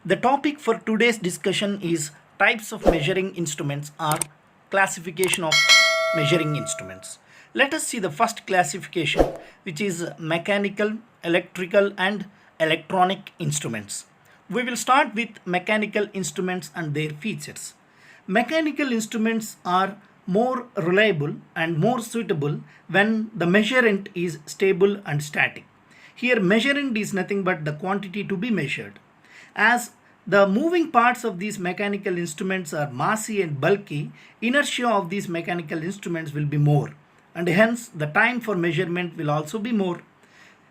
The topic for today's discussion is types of measuring instruments or classification of measuring instruments. Let us see the first classification, which is mechanical, electrical and electronic instruments. We will start with mechanical instruments and their features. Mechanical instruments are more reliable and more suitable when the measurement is stable and static. Here measurement is nothing but the quantity to be measured. As the moving parts of these mechanical instruments are massy and bulky, inertia of these mechanical instruments will be more, and hence the time for measurement will also be more.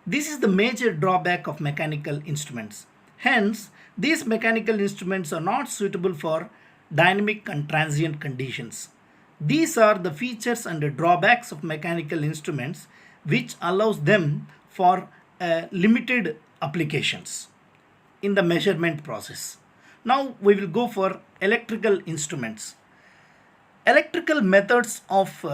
This is the major drawback of mechanical instruments. Hence, these mechanical instruments are not suitable for dynamic and transient conditions. These are the features and drawbacks of mechanical instruments which allows them for limited applications in the measurement process. Now we will go for electrical instruments. Electrical methods of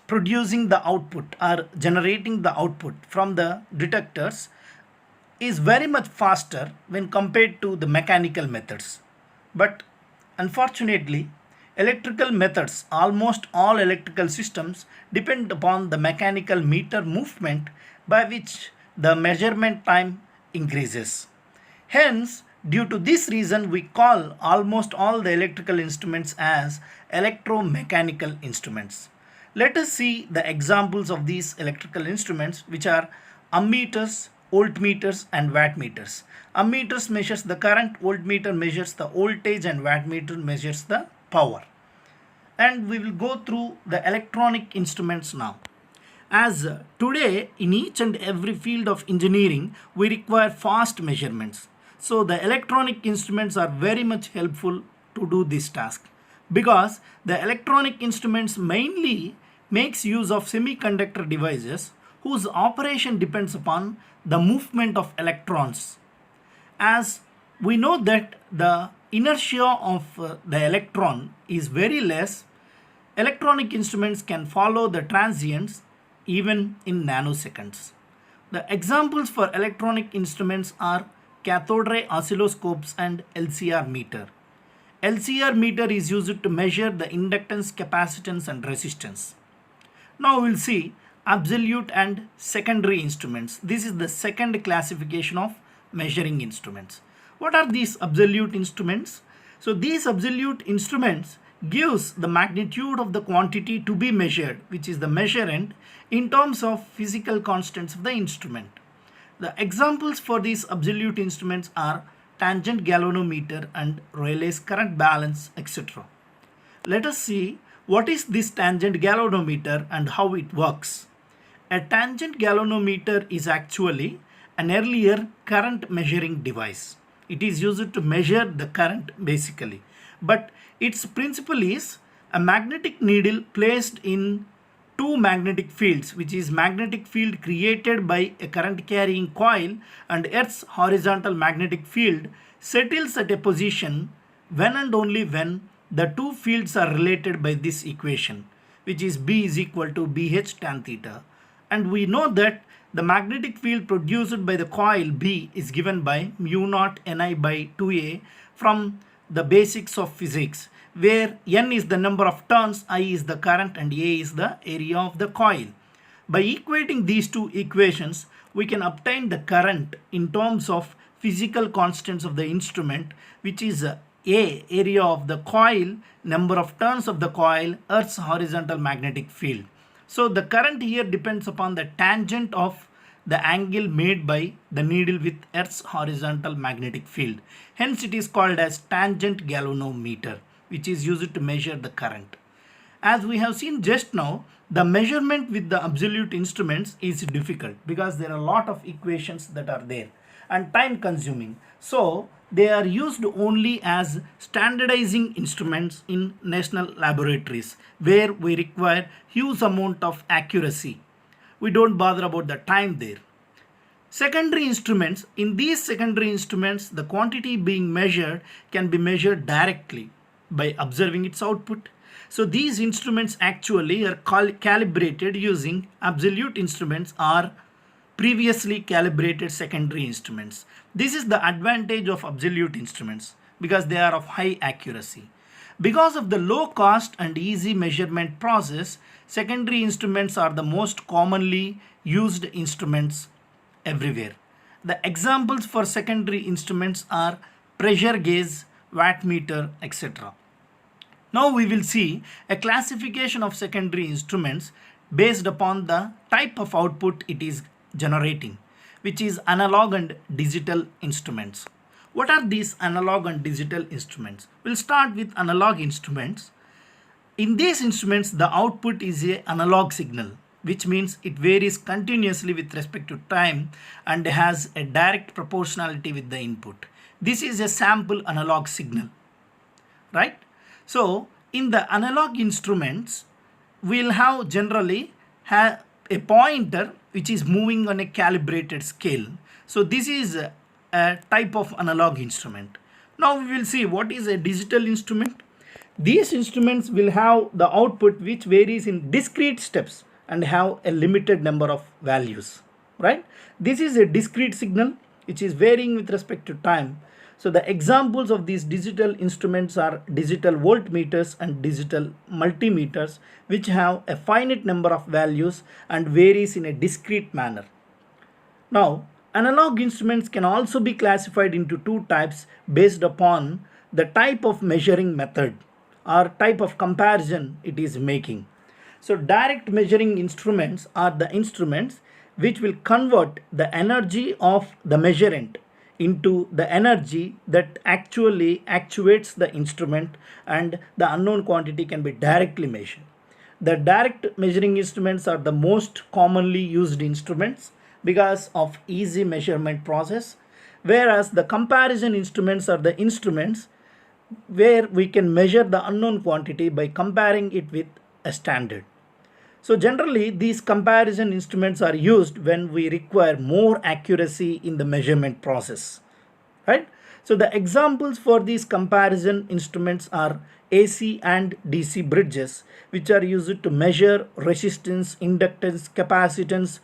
producing the output or generating the output from the detectors is very much faster when compared to the mechanical methods. But unfortunately, electrical methods, almost all electrical systems depend upon the mechanical meter movement by which the measurement time increases. Hence, due to this reason, we call almost all the electrical instruments as electromechanical instruments. Let us see the examples of these electrical instruments, which are ammeters, voltmeters and wattmeters. Ammeters measures the current, voltmeter measures the voltage and wattmeter measures the power. And we will go through the electronic instruments now. As today in each and every field of engineering we require fast measurements. So the electronic instruments are very much helpful to do this task, because the electronic instruments mainly makes use of semiconductor devices whose operation depends upon the movement of electrons. As we know that the inertia of the electron is very less, electronic instruments can follow the transients even in nanoseconds. The examples for electronic instruments are cathode ray oscilloscopes and LCR meter. LCR meter is used to measure the inductance, capacitance and resistance. Now we will see absolute and secondary instruments. This is the second classification of measuring instruments. What are these absolute instruments? So these absolute instruments gives the magnitude of the quantity to be measured, which is the measurement, in terms of physical constants of the instrument. The examples for these absolute instruments are tangent galvanometer and Rayleigh's current balance, etc. Let us see what is this tangent galvanometer and how it works. A tangent galvanometer is actually an earlier current measuring device. It is used to measure the current basically, but its principle is a magnetic needle placed in two magnetic fields, which is magnetic field created by a current carrying coil and Earth's horizontal magnetic field settles at a position when and only when the two fields are related by this equation, which is B is equal to BH tan theta. And we know that the magnetic field produced by the coil B is given by mu naught Ni by 2a from the basics of physics, where N is the number of turns, I is the current and A is the area of the coil. By equating these two equations, we can obtain the current in terms of physical constants of the instrument, which is A, area of the coil, number of turns of the coil, Earth's horizontal magnetic field. So the current here depends upon the tangent of the angle made by the needle with Earth's horizontal magnetic field. Hence it is called as tangent galvanometer, which is used to measure the current. As we have seen just now, the measurement with the absolute instruments is difficult because there are a lot of equations that are there and time consuming. So they are used only as standardizing instruments in national laboratories where we require huge amount of accuracy. We don't bother about the time there. Secondary instruments, in these secondary instruments, the quantity being measured can be measured directly by observing its output. So these instruments actually are calibrated using absolute instruments or previously calibrated secondary instruments. This is the advantage of absolute instruments because they are of high accuracy. Because of the low cost and easy measurement process, secondary instruments are the most commonly used instruments everywhere. The examples for secondary instruments are pressure gauge, wattmeter, etc. Now we will see a classification of secondary instruments based upon the type of output it is generating, which is analog and digital instruments. What are these analog and digital instruments? We'll start with analog instruments. In these instruments, the output is an analog signal, which means it varies continuously with respect to time and has a direct proportionality with the input. This is a sample analog signal, right? So in the analog instruments, we'll have generally have a pointer which is moving on a calibrated scale. So this is a type of analog instrument. Now we will see what is a digital instrument. These instruments will have the output which varies in discrete steps and have a limited number of values, right? This is a discrete signal which is varying with respect to time. So the examples of these digital instruments are digital voltmeters and digital multimeters, which have a finite number of values and varies in a discrete manner. Now, analog instruments can also be classified into two types based upon the type of measuring method or type of comparison it is making. So direct measuring instruments are the instruments which will convert the energy of the measurement into the energy that actually actuates the instrument, and the unknown quantity can be directly measured. The direct measuring instruments are the most commonly used instruments because of easy measurement process, whereas the comparison instruments are the instruments where we can measure the unknown quantity by comparing it with a standard. So generally these comparison instruments are used when we require more accuracy in the measurement process, right? So the examples for these comparison instruments are AC and DC bridges, which are used to measure resistance, inductance, capacitance,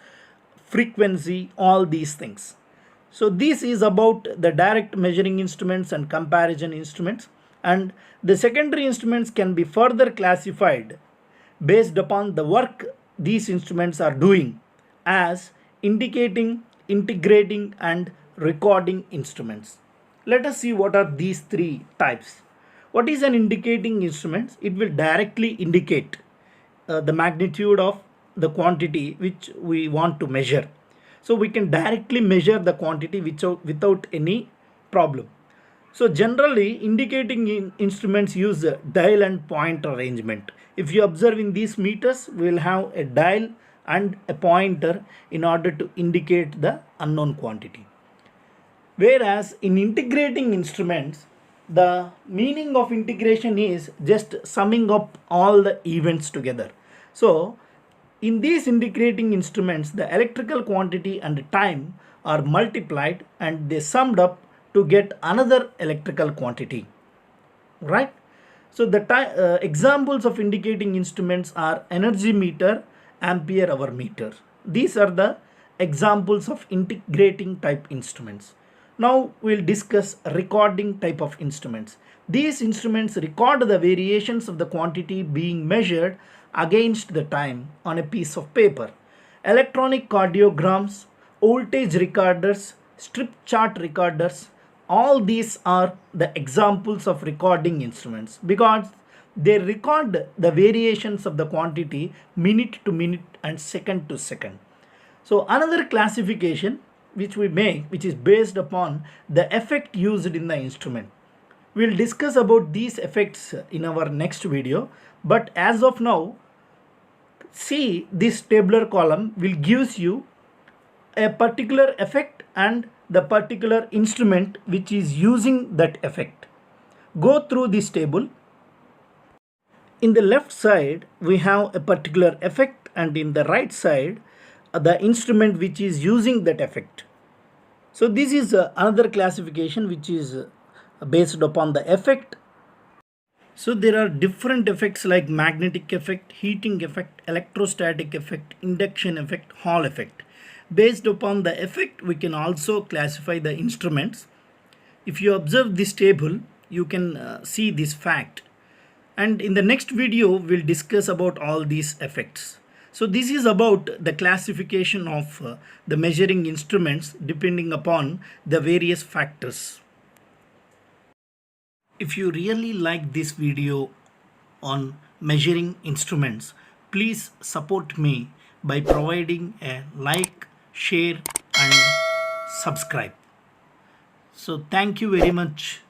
frequency, all these things. So this is about the direct measuring instruments and comparison instruments, and the secondary instruments can be further classified based upon the work these instruments are doing as indicating, integrating and recording instruments. Let us see what are these three types. What is an indicating instrument? It will directly indicate the magnitude of the quantity which we want to measure. So we can directly measure the quantity without any problem. So generally indicating instruments use a dial and point arrangement. If you observe in these meters, we will have a dial and a pointer in order to indicate the unknown quantity. Whereas in integrating instruments, the meaning of integration is just summing up all the events together. So in these integrating instruments, the electrical quantity and time are multiplied and they summed up to get another electrical quantity, right? So the examples of indicating instruments are energy meter, ampere hour meter. These are the examples of integrating type instruments. Now we'll discuss recording type of instruments. These instruments record the variations of the quantity being measured against the time on a piece of paper. Electronic cardiograms, voltage recorders, strip chart recorders, all these are the examples of recording instruments because they record the variations of the quantity minute to minute and second to second. So another classification which we make, which is based upon the effect used in the instrument. We'll discuss about these effects in our next video, but as of now, see this tabular column will gives you a particular effect and the particular instrument which is using that effect. Go through this table. In the left side we have a particular effect, and in the right side the instrument which is using that effect. So this is another classification which is based upon the effect. So there are different effects like magnetic effect, heating effect, electrostatic effect, induction effect, Hall effect. Based upon the effect, we can also classify the instruments. If you observe this table, you can see this fact. And in the next video, we'll discuss about all these effects. So this is about the classification of the measuring instruments depending upon the various factors. If you really like this video on measuring instruments, please support me by providing a like, share and subscribe. So thank you very much.